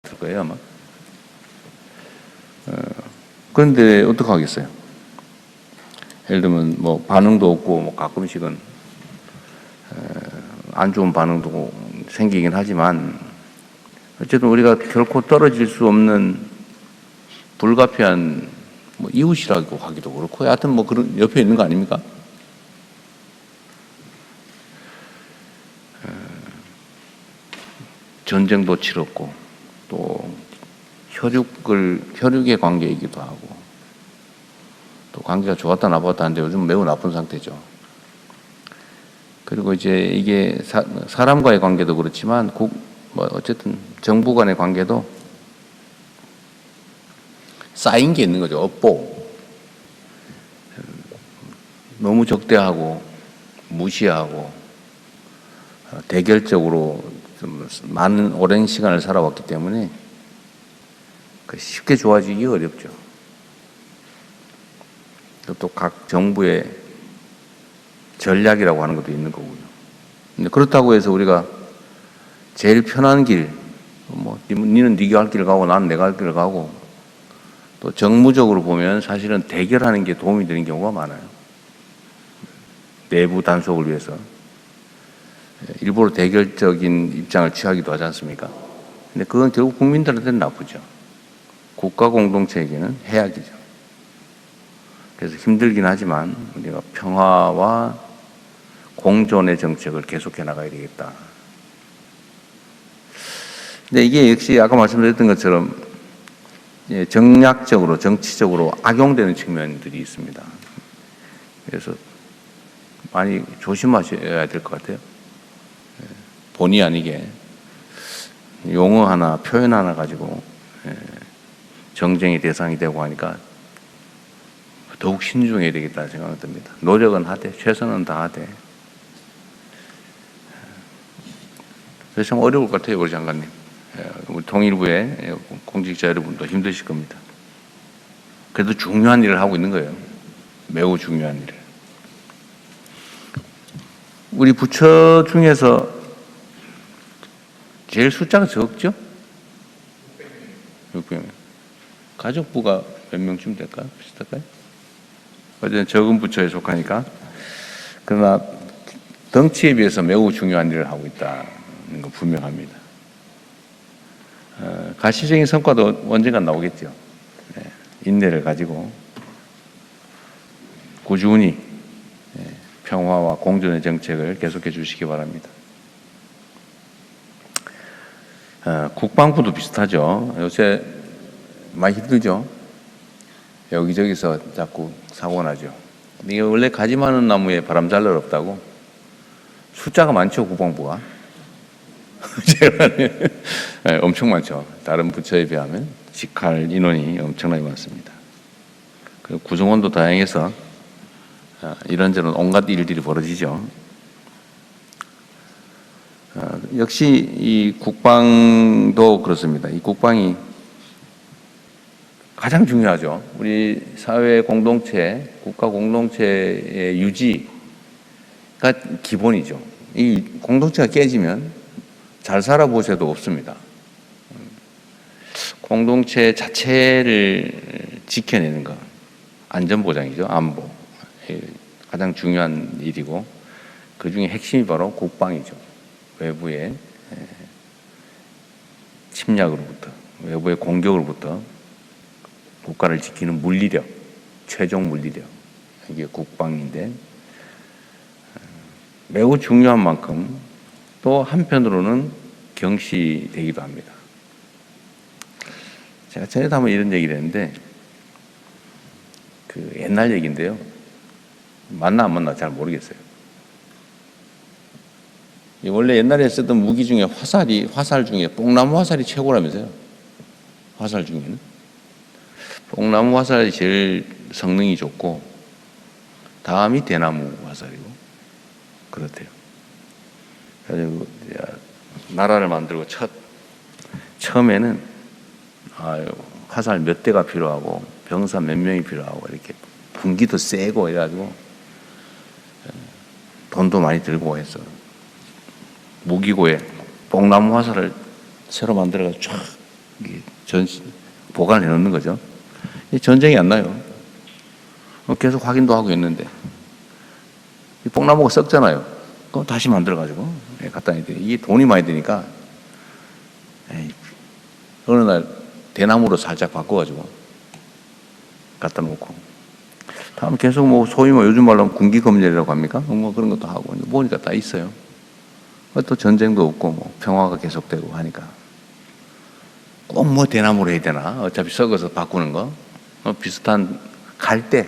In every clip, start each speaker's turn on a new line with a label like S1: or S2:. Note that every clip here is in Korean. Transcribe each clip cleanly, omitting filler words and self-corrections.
S1: 될 거예요 아마. 그런데 어떡하겠어요? 예를 들면 뭐 반응도 없고 뭐 가끔씩은 안 좋은 반응도 생기긴 하지만 어쨌든 우리가 결코 떨어질 수 없는 불가피한 뭐 이웃이라고 하기도 그렇고 하여튼 뭐 그런 옆에 있는 거 아닙니까? 전쟁도 치렀고 또 혈육의 관계이기도 하고 또 관계가 좋았다 나빴다 하는데 요즘 매우 나쁜 상태죠. 그리고 이제 이게 사람과의 관계도 그렇지만 뭐 어쨌든 정부 간의 관계도 쌓인 게 있는 거죠. 업보. 너무 적대하고 무시하고 대결적으로 좀 많은 오랜 시간을 살아왔기 때문에 쉽게 좋아지기 어렵죠. 또 각 정부의 전략이라고 하는 것도 있는 거고요. 근데 그렇다고 해서 우리가 제일 편한 길, 뭐 니는 네가 할 길 가고 나는 내가 할 길 가고 또 정무적으로 보면 사실은 대결하는 게 도움이 되는 경우가 많아요. 내부 단속을 위해서 일부러 대결적인 입장을 취하기도 하지 않습니까? 근데 그건 결국 국민들한테는 나쁘죠. 국가 공동체에게는 해악이죠. 그래서 힘들긴 하지만 우리가 평화와 공존의 정책을 계속해 나가야 되겠다. 근데 이게 역시 아까 말씀드렸던 것처럼 정략적으로 정치적으로 악용되는 측면들이 있습니다. 그래서 많이 조심하셔야 될 것 같아요. 본의 아니게 용어 하나 표현 하나 가지고 정쟁의 대상이 되고 하니까 더욱 신중해야 되겠다는 생각이 듭니다. 노력은 하되 최선은 다하되 그래서 참 어려울 것 같아요. 우리 장관님. 우리 통일부의 공직자 여러분도 힘드실 겁니다. 그래도 중요한 일을 하고 있는 거예요. 매우 중요한 일을. 우리 부처 중에서 제일 숫자가 적죠? 600명. 가족부가 몇 명쯤 될까요? 비슷할까요? 어쨌든 적은 부처에 속하니까. 그러나 덩치에 비해서 매우 중요한 일을 하고 있다는 건 분명합니다. 가시적인 성과도 언젠가 나오겠죠. 인내를 가지고 꾸준히 평화와 공존의 정책을 계속해 주시기 바랍니다. 국방부도 비슷하죠. 요새 많이 힘들죠. 여기저기서 자꾸 사고 나죠. 이게 원래 가지 많은 나무에 바람 잘 날 없다고. 숫자가 많죠, 국방부가. 엄청 많죠. 다른 부처에 비하면 직할 인원이 엄청나게 많습니다. 그리고 구성원도 다양해서 이런저런 온갖 일들이 벌어지죠. 역시 이 국방도 그렇습니다. 이 국방이 가장 중요하죠. 우리 사회 공동체, 국가 공동체의 유지가 기본이죠. 이 공동체가 깨지면 잘 살아보셔도 없습니다. 공동체 자체를 지켜내는 것, 안전보장이죠. 안보. 가장 중요한 일이고 그 중에 핵심이 바로 국방이죠. 외부의 침략으로부터, 외부의 공격으로부터 국가를 지키는 물리력, 최종 물리력, 이게 국방인데 매우 중요한 만큼 또 한편으로는 경시되기도 합니다. 제가 전에도 한번 이런 얘기를 했는데 그 옛날 얘기인데요. 맞나 안 맞나 잘 모르겠어요. 원래 옛날에 쓰던 무기 중에 화살 중에 뽕나무 화살이 최고라면서요. 화살 중에는. 뽕나무 화살이 제일 성능이 좋고 다음이 대나무 화살이고 그렇대요. 그래서 나라를 만들고 처음에는 화살 몇 대가 필요하고 병사 몇 명이 필요하고 이렇게 분기도 세고 이래가지고 돈도 많이 들고 해서 무기고에 뽕나무 화살을 새로 만들어가지고 쫙 보관을 해놓는 거죠. 전쟁이 안 나요. 계속 확인도 하고 있는데 이 뽕나무가 썩잖아요. 그럼 다시 만들어가지고 갖다 놔야 돼. 이게 돈이 많이 드니까 어느 날 대나무로 살짝 바꿔가지고 갖다 놓고 다음 계속 뭐 소위 뭐 요즘 말로 군기 검열이라고 합니까? 뭐 그런 것도 하고 보니까 다 있어요. 또 전쟁도 없고 뭐 평화가 계속되고 하니까 꼭 뭐 대나무로 해야 되나? 어차피 썩어서 바꾸는 거 비슷한 갈대로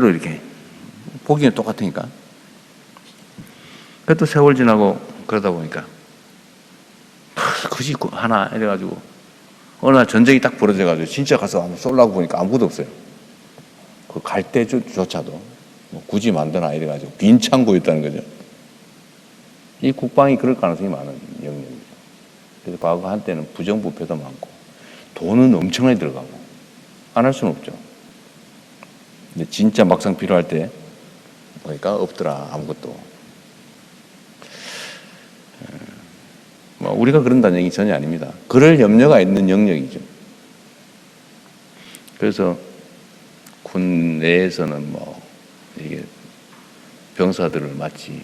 S1: 이렇게 보기는 똑같으니까. 그래도 세월 지나고 그러다 보니까 굳이 하나 이래가지고 어느 날 전쟁이 딱 벌어져가지고 진짜 가서 한번 쏠라고 보니까 아무것도 없어요. 그 갈대조차도 뭐 굳이 만드나 이래가지고 빈 창고였다는 거죠. 이 국방이 그럴 가능성이 많은 영역이죠. 그래서 과거 한때는 부정부패도 많고 돈은 엄청나게 들어가고 안 할 수는 없죠. 근데 진짜 막상 필요할 때 보니까 없더라 아무것도. 뭐 우리가 그런다는 얘기 전혀 아닙니다. 그럴 염려가 있는 영역이죠. 그래서 군 내에서는 뭐 이게 병사들을 마치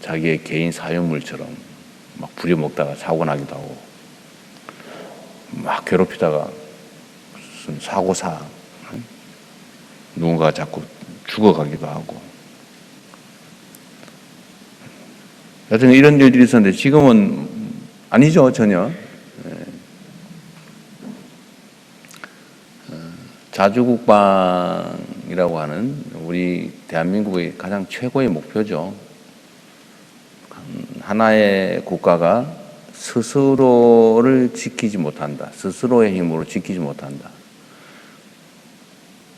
S1: 자기의 개인 사유물처럼 막 부려먹다가 사고 나기도 하고 막 괴롭히다가 무슨 사고사 누군가 자꾸 죽어가기도 하고 여튼 이런 일들이 있었는데 지금은 아니죠 전혀. 자주국방이라고 하는 우리 대한민국의 가장 최고의 목표죠. 하나의 국가가 스스로를 지키지 못한다. 스스로의 힘으로 지키지 못한다.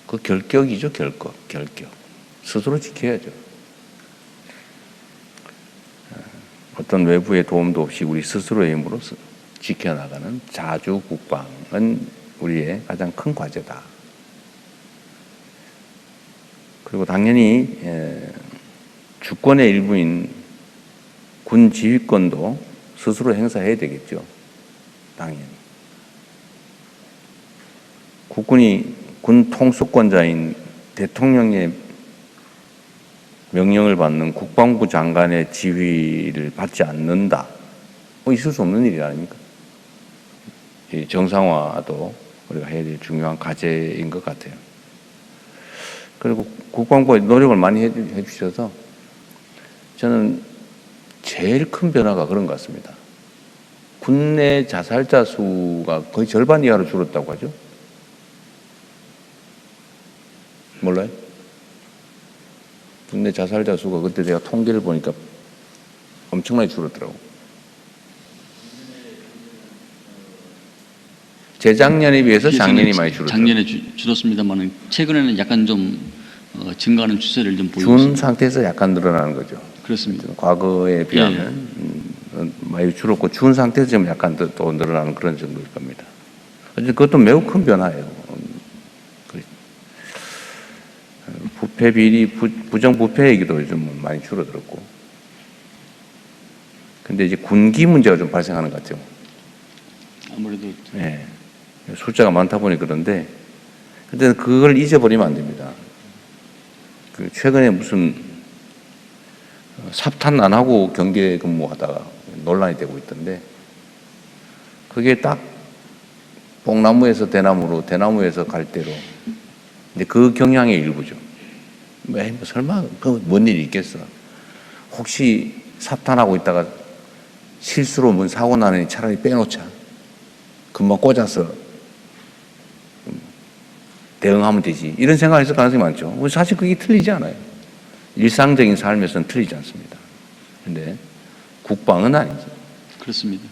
S1: 그 결격이죠, 결격. 스스로 지켜야죠. 어떤 외부의 도움도 없이 우리 스스로의 힘으로 지켜나가는 자주국방은 우리의 가장 큰 과제다. 그리고 당연히 주권의 일부인 군 지휘권도 스스로 행사해야 되겠죠. 당연히. 국군이 군 통수권자인 대통령의 명령을 받는 국방부 장관의 지휘를 받지 않는다. 있을 수 없는 일이 아닙니까? 정상화도 우리가 해야 될 중요한 과제인 것 같아요. 그리고 국방부가 노력을 많이 해주셔서 저는 제일 큰 변화가 그런 것 같습니다. 군내 자살자 수가 거의 절반 이하로 줄었다고 하죠? 몰라요? 군내 자살자 수가 그때 제가 통계를 보니까 엄청나게 줄었더라고. 재작년에 비해서 작년이 많이 줄었죠.
S2: 작년에 줄었습니다만 최근에는 약간 좀 증가하는 추세를 좀 보이고
S1: 준
S2: 있습니다.
S1: 상태에서 약간 늘어나는 거죠.
S2: 그렇습니다.
S1: 과거에 비하면 많이 줄었고 준 상태에서 좀 약간 또 늘어나는 그런 정도일 겁니다. 그것도 매우 큰 변화예요. 부패 비리, 부정부패 얘기도 요즘 많이 줄어들었고. 근데 이제 군기 문제가 좀 발생하는 것 같아요.
S2: 아무래도
S1: 네. 숫자가 많다 보니 그런데, 근데 그걸 잊어버리면 안 됩니다. 최근에 무슨 삽탄 안 하고 경계 근무하다가 논란이 되고 있던데, 그게 딱 뽕나무에서 대나무로, 대나무에서 갈대로, 근데 그 경향의 일부죠. 뭐 설마 뭔 일이 있겠어? 혹시 삽탄하고 있다가 실수로 뭔 사고 나느니 차라리 빼놓자. 금방 꽂아서 대응하면 되지. 이런 생각을 했을 가능성이 많죠. 사실 그게 틀리지 않아요. 일상적인 삶에서는 틀리지 않습니다. 근데 국방은 아니죠.
S2: 그렇습니다.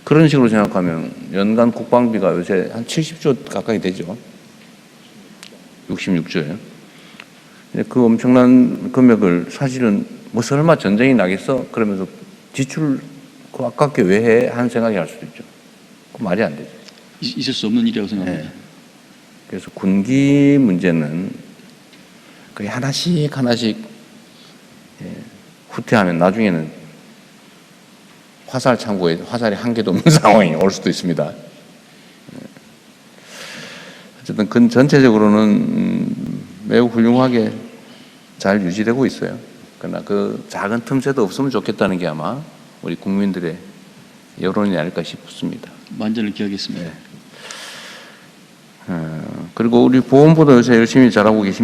S1: 그런 식으로 생각하면 연간 국방비가 요새 한 70조 가까이 되죠. 66조예요. 그 엄청난 금액을 사실은 뭐 설마 전쟁이 나겠어? 그러면서 지출 그 아깝게 왜 해? 하는 생각이 할 수도 있죠. 그 말이 안 되죠.
S2: 있을 수 없는 일이라고 생각합니다.
S1: 네. 그래서 군기 문제는 거의 하나씩 후퇴하면 나중에는 화살 창고에 화살이 한 개도 없는 상황이 올 수도 있습니다. 어쨌든 전체적으로는 매우 훌륭하게 잘 유지되고 있어요. 그러나 그 작은 틈새도 없으면 좋겠다는 게 아마 우리 국민들의 여론이 아닐까 싶습니다.
S2: 만전을 기하겠습니다.
S1: 그리고 우리 보건부도 요새 열심히 잘하고 계십니다.